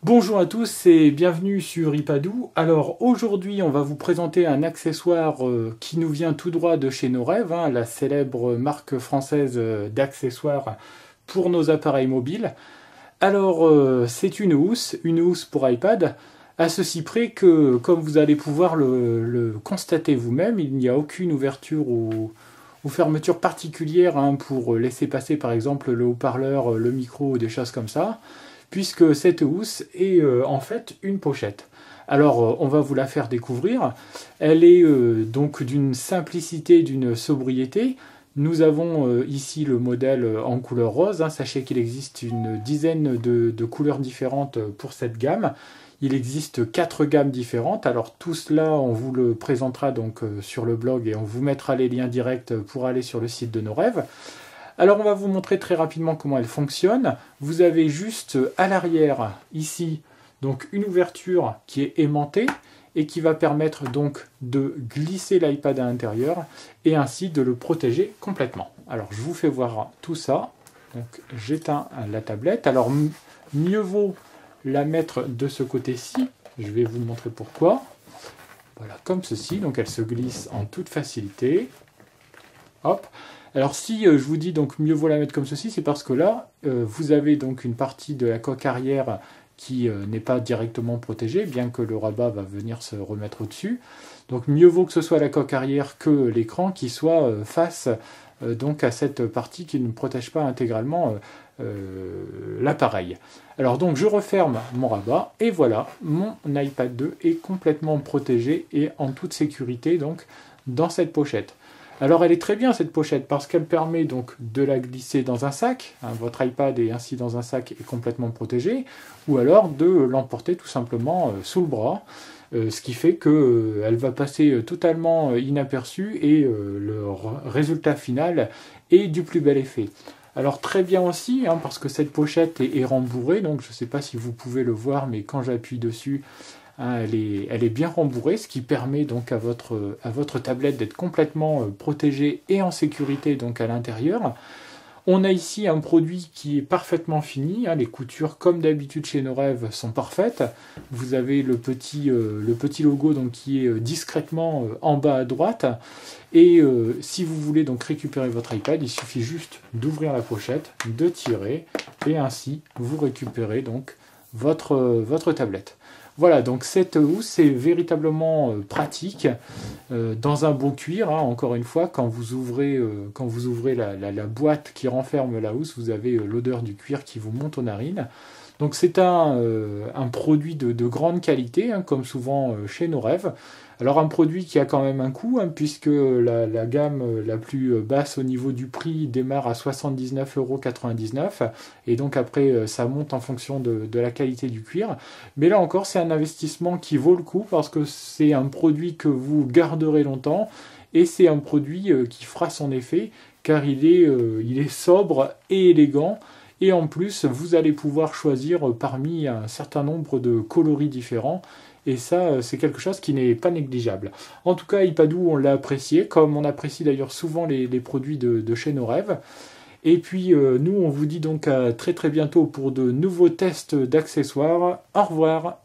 Bonjour à tous et bienvenue sur Ipadou. Alors aujourd'hui on va vous présenter un accessoire qui nous vient tout droit de chez Norève, la célèbre marque française d'accessoires pour nos appareils mobiles. Alors c'est une housse pour iPad, à ceci près que comme vous allez pouvoir le constater vous-même, il n'y a aucune ouverture ou fermeture particulière pour laisser passer par exemple le haut-parleur, le micro ou des choses comme ça, puisque cette housse est en fait une pochette. Alors, on va vous la faire découvrir. Elle est donc d'une simplicité, d'une sobriété. Nous avons ici le modèle en couleur rose. Sachez qu'il existe une dizaine de couleurs différentes pour cette gamme. Il existe 4 gammes différentes. Alors tout cela, on vous le présentera donc sur le blog et on vous mettra les liens directs pour aller sur le site de Norève. Alors on va vous montrer très rapidement comment elle fonctionne. Vous avez juste à l'arrière ici donc une ouverture qui est aimantée et qui va permettre donc de glisser l'iPad à l'intérieur et ainsi de le protéger complètement. Alors je vous fais voir tout ça. Donc j'éteins la tablette. Alors mieux vaut la mettre de ce côté-ci. Je vais vous montrer pourquoi. Voilà, comme ceci. Donc elle se glisse en toute facilité. Hop. Alors si je vous dis donc mieux vaut la mettre comme ceci, c'est parce que là, vous avez donc une partie de la coque arrière qui n'est pas directement protégée, bien que le rabat va venir se remettre au-dessus. Donc mieux vaut que ce soit la coque arrière que l'écran qui soit face donc à cette partie qui ne protège pas intégralement l'appareil. Alors donc je referme mon rabat et voilà, mon iPad 2 est complètement protégé et en toute sécurité donc dans cette pochette. Alors elle est très bien cette pochette parce qu'elle permet donc de la glisser dans un sac, votre iPad est ainsi dans un sac et complètement protégé, ou alors de l'emporter tout simplement sous le bras, ce qui fait qu'elle va passer totalement inaperçue et le résultat final est du plus bel effet. Alors très bien aussi, parce que cette pochette est rembourrée, donc je ne sais pas si vous pouvez le voir, mais quand j'appuie dessus, elle est bien rembourrée, ce qui permet donc à votre tablette d'être complètement protégée et en sécurité donc à l'intérieur. On a ici un produit qui est parfaitement fini, les coutures comme d'habitude chez Norève sont parfaites. Vous avez le petit logo donc, qui est discrètement en bas à droite. Et si vous voulez donc récupérer votre iPad, il suffit juste d'ouvrir la pochette, de tirer et ainsi vous récupérez donc votre tablette. Voilà, donc cette housse est véritablement pratique dans un beau cuir. Encore une fois, quand vous ouvrez la boîte qui renferme la housse, vous avez l'odeur du cuir qui vous monte aux narines. Donc c'est un produit de grande qualité, comme souvent chez Norève. Alors un produit qui a quand même un coût, puisque la gamme la plus basse au niveau du prix démarre à 79,99 € et donc après ça monte en fonction de la qualité du cuir. Mais là encore c'est un investissement qui vaut le coup parce que c'est un produit que vous garderez longtemps et c'est un produit qui fera son effet car il est sobre et élégant. Et en plus, vous allez pouvoir choisir parmi un certain nombre de coloris différents. Et ça, c'est quelque chose qui n'est pas négligeable. En tout cas, Ipadou, on l'a apprécié, comme on apprécie d'ailleurs souvent les produits de chez Norève. Et puis, nous, on vous dit donc à très très bientôt pour de nouveaux tests d'accessoires. Au revoir!